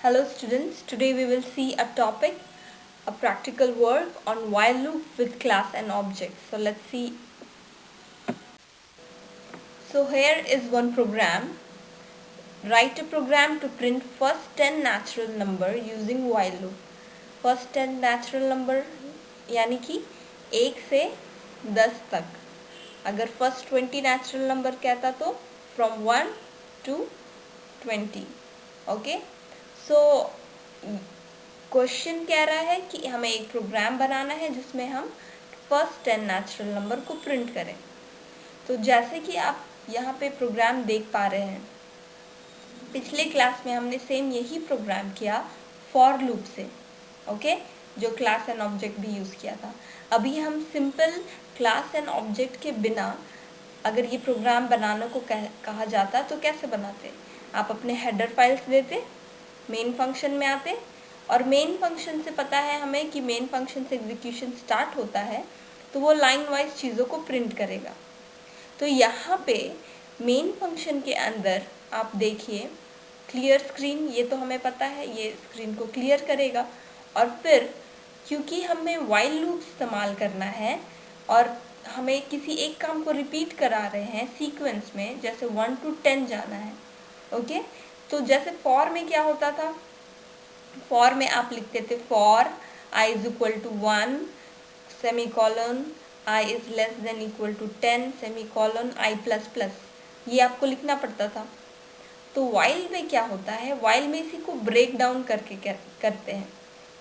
Hello students, today we will see a topic, a practical work on while loop with class and object. So let's see. So here is one program. Write a program to print first 10 natural number using while loop. First 10 natural number यानी कि 1 से 10 तक. अगर first 20 natural number कहता तो from 1 to 20. Okay? So question कह रहा है कि हमें एक प्रोग्राम बनाना है जिसमें हम फर्स्ट 10 नेचुरल नंबर को प्रिंट करें. तो जैसे कि आप यहाँ पे प्रोग्राम देख पा रहे हैं, पिछले क्लास में हमने सेम यही प्रोग्राम किया फॉर लूप से. ओके, जो क्लास एंड ऑब्जेक्ट भी यूज़ किया था. अभी हम सिंपल क्लास एंड ऑब्जेक्ट के बिना अगर ये प्रोग्राम बनाने को कहा जाता तो कैसे बनाते. आप अपने हेडर फाइल्स देते, मेन फंक्शन में आते, और मेन फंक्शन से पता है हमें कि मेन फंक्शन से एग्जीक्यूशन स्टार्ट होता है तो वो लाइन वाइज चीज़ों को प्रिंट करेगा. तो यहाँ पे मेन फंक्शन के अंदर आप देखिए क्लियर स्क्रीन, ये तो हमें पता है ये स्क्रीन को क्लियर करेगा. और फिर क्योंकि हमें व्हाइल लूप इस्तेमाल करना है और हमें किसी एक काम को रिपीट करा रहे हैं सीक्वेंस में, जैसे 1 to 10 जाना है. ओके, तो जैसे फॉर में क्या होता था, फॉर में आप लिखते थे for i is equal to 1 semi colon i is less than equal to 10 semi colon i plus plus, ये आपको लिखना पड़ता था. तो वाइल में क्या होता है, वाइल में इसी को ब्रेक डाउन करके करते हैं.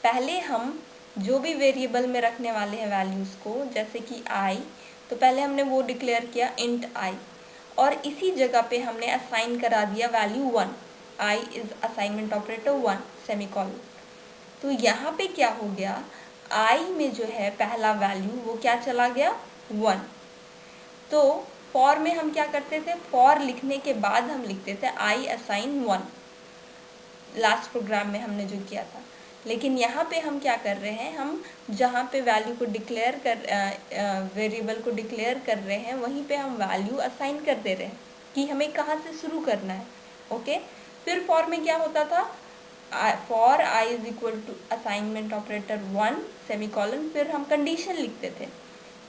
पहले हम जो भी वेरिएबल में रखने वाले हैं वैल्यूज़ को, जैसे कि i, तो पहले हमने वो डिक्लेयर किया इंट i, और इसी जगह पे हमने असाइन करा दिया value 1. i is assignment operator 1 semicolon. तो यहाँ पे क्या हो गया, i में जो है पहला वैल्यू वो क्या चला गया 1. तो फॉर में हम क्या करते थे, फॉर लिखने के बाद हम लिखते थे i असाइन 1, लास्ट प्रोग्राम में हमने जो किया था. लेकिन यहाँ पे हम क्या कर रहे हैं, हम जहाँ पे वैल्यू को डिक्लेयर कर वेरिएबल को डिक्लेयर कर रहे हैं वहीं पे हम वैल्यू असाइन कर दे रहे हैं कि हमें कहाँ से शुरू करना है. ओके, फिर फॉर में क्या होता था, for i is equal to assignment operator 1 semicolon, फिर हम कंडीशन लिखते थे.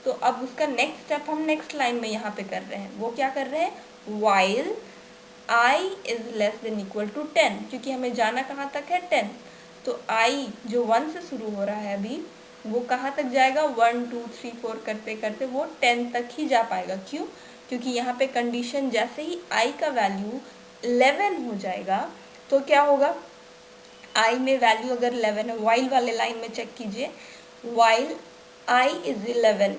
तो अब उसका नेक्स्ट स्टेप हम नेक्स्ट लाइन में यहाँ पे कर रहे हैं. वो क्या कर रहे हैं, while i is less than equal to 10, क्योंकि हमें जाना कहाँ तक है 10. तो i जो 1 से शुरू हो रहा है अभी, वो कहाँ तक जाएगा, 1 2 3 4 करते करते वो 10 तक ही जा पाएगा. क्यों, क्योंकि यहाँ पे कंडीशन जैसे ही i का वैल्यू 11 हो जाएगा तो क्या होगा, i में वैल्यू अगर 11 है, वाइल वाले लाइन में चेक कीजिए, वाइल i इज 11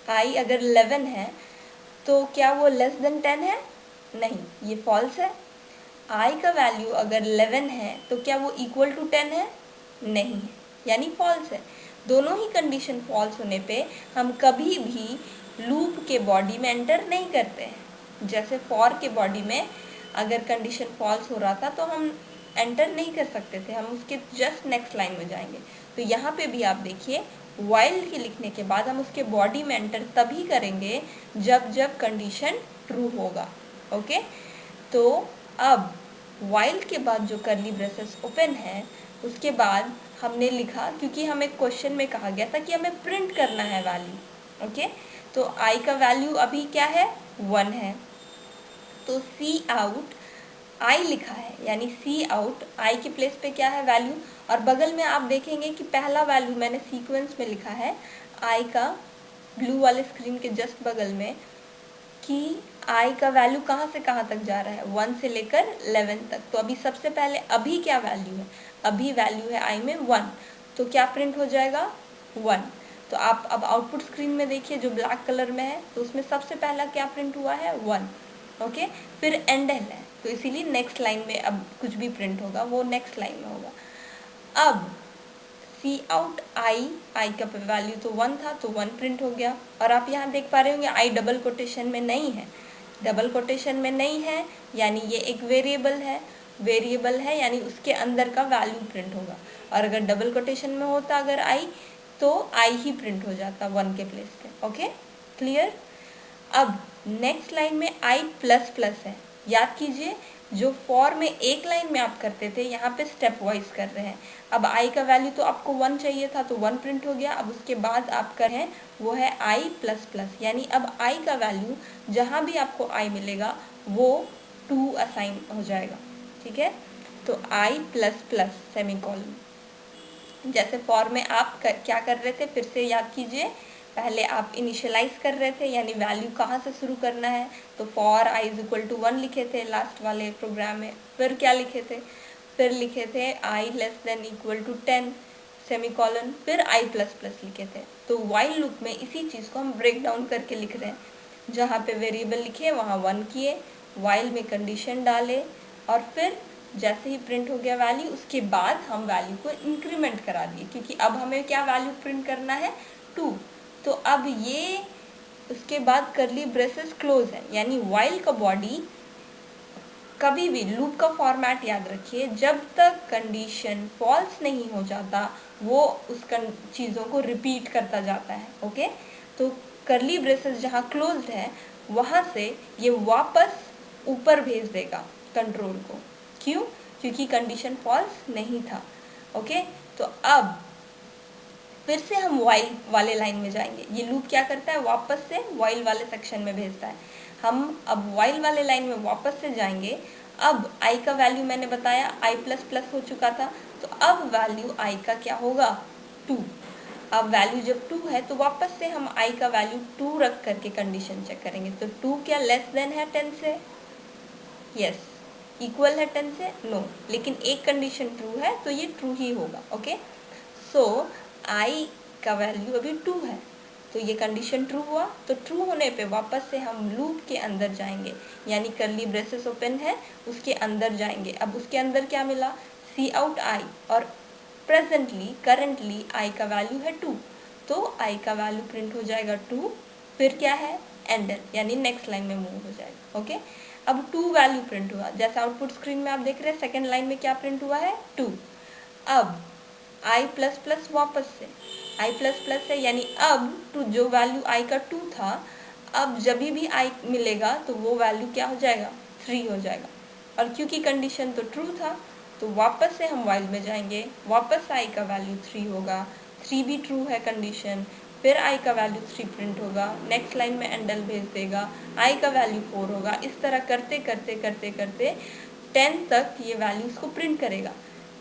i अगर 11 है तो क्या वो लेस देन 10 है, नहीं, ये फॉल्स है. i का वैल्यू अगर 11 है तो क्या वो इक्वल टू 10 है, नहीं है, यानी फॉल्स है. दोनों ही कंडीशन फॉल्स होने पे हम कभी भी लूप के बॉडी में एंटर नहीं करते हैं. जैसे फॉर के बॉडी में अगर कंडीशन फॉल्स हो रहा था तो हम एंटर नहीं कर सकते थे, हम उसके जस्ट नेक्स्ट लाइन में जाएंगे. तो यहाँ पे भी आप देखिए वाइल के लिखने के बाद हम उसके बॉडी में एंटर तभी करेंगे जब जब कंडीशन ट्रू होगा. ओके, तो अब वाइल के बाद जो कर्ली ब्रेसेस ओपन है उसके बाद हमने लिखा, क्योंकि हमें क्वेश्चन में कहा गया था कि हमें प्रिंट करना है वैल्यू. ओके, तो i का वैल्यू अभी क्या है 1 है, तो सी आउट i लिखा है, यानी सी आउट i के प्लेस पे क्या है वैल्यू. और बगल में आप देखेंगे कि पहला वैल्यू मैंने सीक्वेंस में लिखा है i का, ब्लू वाले स्क्रीन के जस्ट बगल में, कि i का वैल्यू कहाँ से कहाँ तक जा रहा है, 1 से लेकर 11 तक. तो अभी सबसे पहले अभी क्या वैल्यू है, अभी वैल्यू है i में 1, तो क्या प्रिंट हो जाएगा 1. तो आप अब आउटपुट स्क्रीन में देखिए जो ब्लैक कलर में है, तो उसमें सबसे पहला क्या प्रिंट हुआ है 1. ओके, फिर एंड है, तो इसीलिए नेक्स्ट लाइन में अब कुछ भी प्रिंट होगा वो नेक्स्ट लाइन में होगा. अब सी आउट आई का वैल्यू तो 1 था तो 1 प्रिंट हो गया. और आप यहाँ देख पा रहे होंगे आई डबल कोटेशन में नहीं है, डबल कोटेशन में नहीं है यानी ये एक वेरिएबल है यानी उसके अंदर का वैल्यू प्रिंट होगा. और अगर डबल कोटेशन में होता अगर आई, तो आई ही प्रिंट हो जाता 1 के प्लेस पे. Okay, clear. अब नेक्स्ट लाइन में i प्लस प्लस है, याद कीजिए जो फॉर में एक लाइन में आप करते थे, यहाँ पे स्टेप वाइज कर रहे हैं। अब i का वैल्यू तो आपको 1 चाहिए था, तो 1 प्रिंट हो गया। अब उसके बाद आप कर हैं वो है i प्लस प्लस, यानी अब i का वैल्यू जहाँ भी आपको i मिलेगा वो 2 असाइन हो जाएगा, ठीक है। तो i प्लस प्लस सेमीकोलन। जैसे फॉर में आप क्या कर रहे थे, फिर से याद कीजिए। पहले आप इनिशियलाइज कर रहे थे, यानी वैल्यू कहाँ से शुरू करना है, तो for i is equal to 1 लिखे थे लास्ट वाले प्रोग्राम में। फिर क्या लिखे थे, फिर लिखे थे i less than equal to 10 semicolon, फिर i प्लस प्लस लिखे थे। तो वाइल लूप में इसी चीज़ को हम ब्रेक डाउन करके लिख रहे हैं। जहाँ पे वेरिएबल लिखे वहाँ 1 किए, वाइल में कंडीशन डाले, और फिर जैसे ही प्रिंट हो गया वैल्यू, उसके बाद हम वैल्यू को इंक्रीमेंट करा दिए, क्योंकि अब हमें क्या वैल्यू प्रिंट करना है, 2। तो अब ये उसके बाद करली ब्रेसेस क्लोज है, यानी वाइल का बॉडी कभी भी लूप का फॉर्मेट याद रखिए, जब तक कंडीशन फॉल्स नहीं हो जाता वो उस चीज़ों को रिपीट करता जाता है। ओके, तो करली ब्रेसेस जहाँ क्लोज्ड है वहाँ से ये वापस ऊपर भेज देगा कंट्रोल को। क्यों? क्योंकि कंडीशन फॉल्स नहीं था। ओके, तो अब फिर से हम वाइल वाले लाइन में जाएंगे। ये लूप क्या करता है, वापस से वाइल वाले सेक्शन में भेजता है। हम अब वाइल वाले लाइन में वापस से जाएंगे। अब i का वैल्यू मैंने बताया i प्लस प्लस हो चुका था, तो अब वैल्यू i का क्या होगा, 2। अब वैल्यू जब 2 है तो वापस से हम i का वैल्यू 2 रख करके कंडीशन चेक करेंगे। तो 2 क्या लेस देन है 10 से, यस। इक्वल है 10 से, नो। लेकिन एक कंडीशन ट्रू है तो ये ट्रू ही होगा। ओके, सो i का वैल्यू अभी 2 है, तो ये कंडीशन ट्रू हुआ। तो ट्रू होने पे वापस से हम लूप के अंदर जाएंगे, यानी करली ब्रेसेस ओपन है उसके अंदर जाएंगे। अब उसके अंदर क्या मिला, सी आउट i, और करंटली i का वैल्यू है 2, तो i का वैल्यू प्रिंट हो जाएगा 2। फिर क्या है, एंडर, यानी नेक्स्ट लाइन में मूव हो जाएगा। ओके, अब 2 वैल्यू प्रिंट हुआ, जैसे आउटपुट स्क्रीन में आप देख रहे हैं। सेकेंड लाइन में क्या प्रिंट हुआ है, 2। अब i प्लस प्लस वापस से i प्लस प्लस है, यानी अब टू जो वैल्यू i का 2 था, अब जब भी i मिलेगा तो वो वैल्यू क्या हो जाएगा, 3 हो जाएगा। और क्योंकि कंडीशन तो ट्रू था तो वापस से हम वाइल में जाएंगे, वापस i का वैल्यू 3 होगा, 3 भी ट्रू है कंडीशन। फिर i का वैल्यू 3 प्रिंट होगा, नेक्स्ट लाइन में एंडल भेज देगा, i का वैल्यू 4 होगा। इस तरह करते करते करते करते 10 तक ये वैल्यूज़ को प्रिंट करेगा।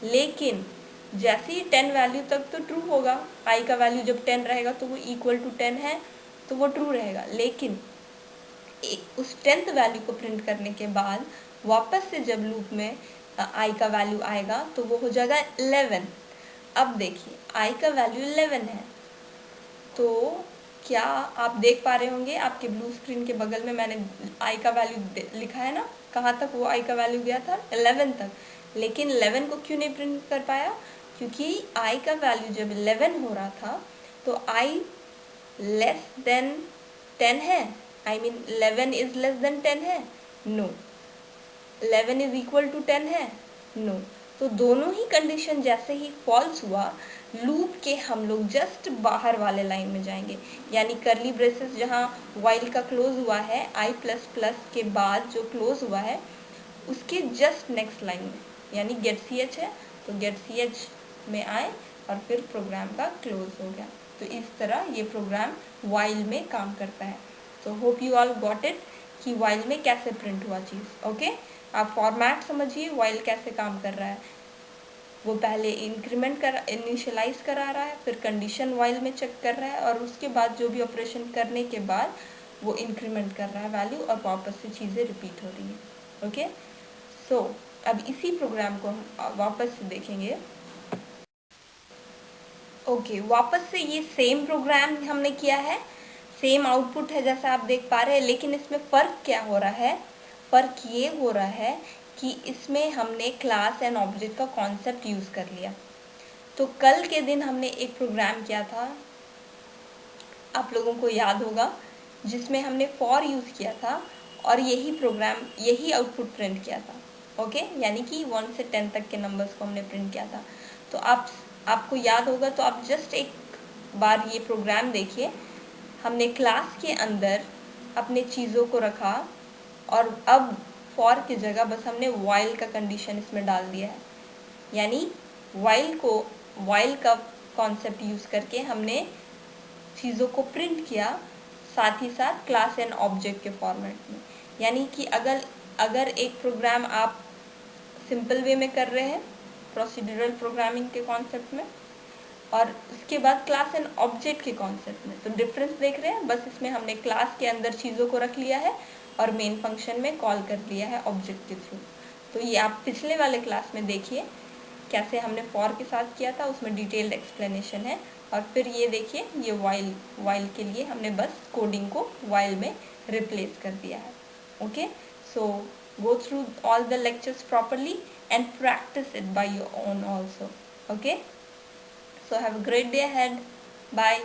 लेकिन जैसे ही 10 वैल्यू तक तो ट्रू होगा, i का वैल्यू जब 10 रहेगा तो वो इक्वल टू 10 है तो वो ट्रू रहेगा। लेकिन उस 10th वैल्यू को प्रिंट करने के बाद वापस से जब लूप में i का वैल्यू आएगा तो वो हो जाएगा 11। अब देखिए i का वैल्यू 11 है, तो क्या आप देख पा रहे होंगे आपके ब्लू स्क्रीन के बगल में मैंने i का वैल्यू लिखा है ना, कहाँ तक वो i का वैल्यू गया था, 11 तक। लेकिन 11 को क्यों नहीं प्रिंट कर पाया, क्योंकि i का वैल्यू जब 11 हो रहा था तो i लेस देन 10 है, I mean 11 is less then 10 है, नो। 11 इज इक्वल टू 10 है, नो। तो दोनों ही कंडीशन जैसे ही फॉल्स हुआ, लूप के हम लोग जस्ट बाहर वाले लाइन में जाएंगे, यानी करली ब्रेसेस जहाँ वाइल का क्लोज हुआ है i प्लस प्लस के बाद जो क्लोज हुआ है उसके जस्ट नेक्स्ट लाइन में, यानी गेट ch है तो गेट ch में आए और फिर प्रोग्राम का क्लोज हो गया। तो इस तरह ये प्रोग्राम वाइल में काम करता है। तो hope you all got it कि वाइल में कैसे प्रिंट हुआ चीज़। ओके, आप फॉर्मेट समझिए वाइल कैसे काम कर रहा है। वो पहले इनिशियलाइज करा रहा है, फिर कंडीशन वाइल में चेक कर रहा है, और उसके बाद जो भी ऑपरेशन करने के बाद वो इंक्रीमेंट कर रहा है वैल्यू, और वापस से चीज़ें रिपीट हो रही है। ओके, सो अब इसी प्रोग्राम को हम वापस से देखेंगे। ओके, वापस से ये सेम प्रोग्राम हमने किया है, सेम आउटपुट है जैसा आप देख पा रहे हैं, लेकिन इसमें फ़र्क क्या हो रहा है, फ़र्क ये हो रहा है कि इसमें हमने क्लास एंड ऑब्जेक्ट का कॉन्सेप्ट यूज़ कर लिया। तो कल के दिन हमने एक प्रोग्राम किया था, आप लोगों को याद होगा, जिसमें हमने फॉर यूज़ किया था और यही आउटपुट प्रिंट किया था। ओके, यानी कि 1 से 10 तक के नंबर्स को हमने प्रिंट किया था। तो आपको याद होगा तो आप जस्ट एक बार ये प्रोग्राम देखिए। हमने क्लास के अंदर अपने चीज़ों को रखा और अब फॉर की जगह बस हमने वाइल का कंडीशन इसमें डाल दिया है, यानी वाइल का कॉन्सेप्ट यूज़ करके हमने चीज़ों को प्रिंट किया, साथ ही साथ क्लास एंड ऑब्जेक्ट के फॉर्मेट में। यानी कि अगर एक प्रोग्राम आप सिंपल वे में कर रहे हैं प्रोसीड्यूरल प्रोग्रामिंग के कॉन्सेप्ट में, और उसके बाद क्लास एंड ऑब्जेक्ट के कॉन्सेप्ट में, तो डिफरेंस देख रहे हैं। बस इसमें हमने क्लास के अंदर चीज़ों को रख लिया है और मेन फंक्शन में कॉल कर दिया है ऑब्जेक्ट के थ्रू। तो ये आप पिछले वाले क्लास में देखिए कैसे हमने फॉर के साथ किया था, उसमें डिटेल्ड एक्सप्लेनेशन है। और फिर ये देखिए, ये वाइल के लिए हमने बस कोडिंग को वाइल में रिप्लेस कर दिया है। Okay, so go through all the lectures properly and practice it by your own also. Okay, so have a great day ahead. Bye.